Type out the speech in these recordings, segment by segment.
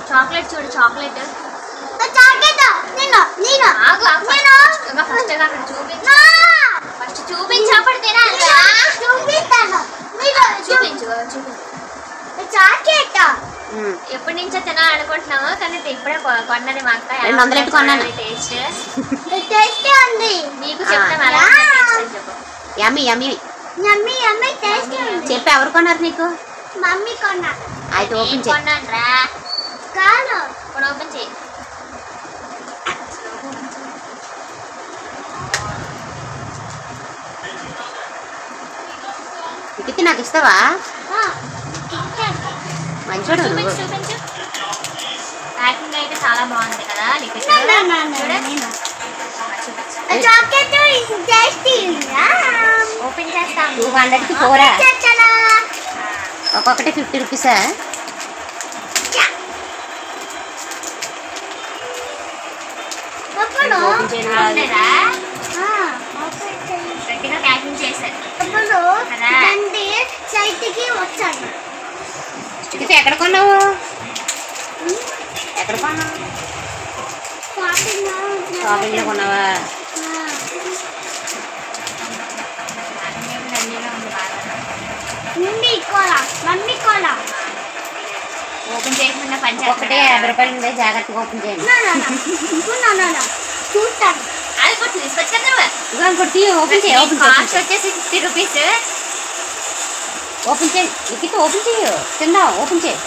chocolate చూడు chocolate first చూపించు అప్పుడు తినాలి చూపించు ఎప్పటి నుంచో తినాలనుకుంటున్నాము కానీ ఇప్పుడే కొన్నది మా అక్క 200 కొన్నాను టేస్ట్ నీకు చెప్పి ఎవరు కొన్నారు నీకు మమ్మీ కొన్నా అయితే ఓపెన్ చేయి కొన్నాను రా కాదు ఇప్పుడు ఓపెన్ చేయి నీకు నాకు ఇస్తావా మంచోడు చూపించు ప్యాకింగ్ అయితే చాలా బాగుంది కదా ఓపెన్ చేస్తాం 200కి 4 ఒక్కొక్కటి 50 రూపీసా ప్యాకింగ్ చేశారు ఎక్కడ కొన్నావు ఎక్కడ కొన్నావు షాపింగ్లో కొన్నావా ఓపెన్ చేయకుండా పని ఒకటే 50 రూపాయలు ఉంది జాగ్రత్తగా ఓపెన్ చేయండి చూస్తాను అది కూడా తీసుకొచ్చేద్దామా ఇంకోటి ఓపెన్ చేయి ఓపెన్ కాస్ట్ వచ్చేసి 50 రూపీస్ ఓపెన్ చేయి లిఖిత్ ఓపెన్ చేయు తిందా ఓపెన్ చేయి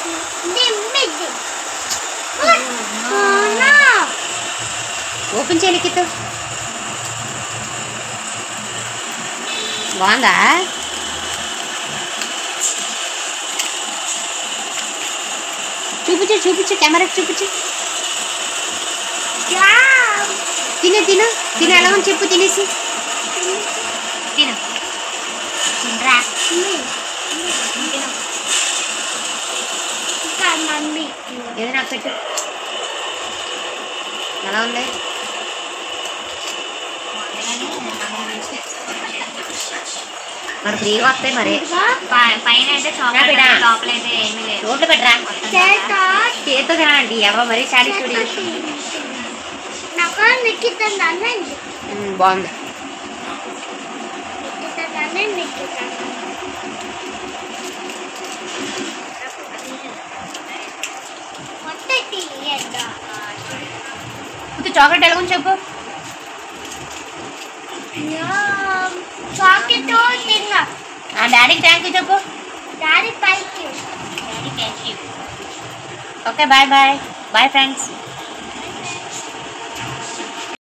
ఓపెన్ చేయి లిఖిత్ బాగుందా చూపించు కెమెరాకి చూపించు తిను ఎలా అని చెప్పు తినేసి తిను మమ్మీ ఏదో నాకు పెట్టు ఎలా ఉంది మరి ఫ్రీగా వస్తాయి మరి పైన అయితే చాక్లెట్ ఏమీ లేదు రోడ్లు పెట్టరా చేతితో తినాలండి ఎవరో మరీ శారీ చూడి బాగుంది చాక్లెట్ ఎలా ఉంది చెప్పు డాడీకి థ్యాంక్ యూ చెప్పు ఓకే బాయ్ ఫ్రెండ్స్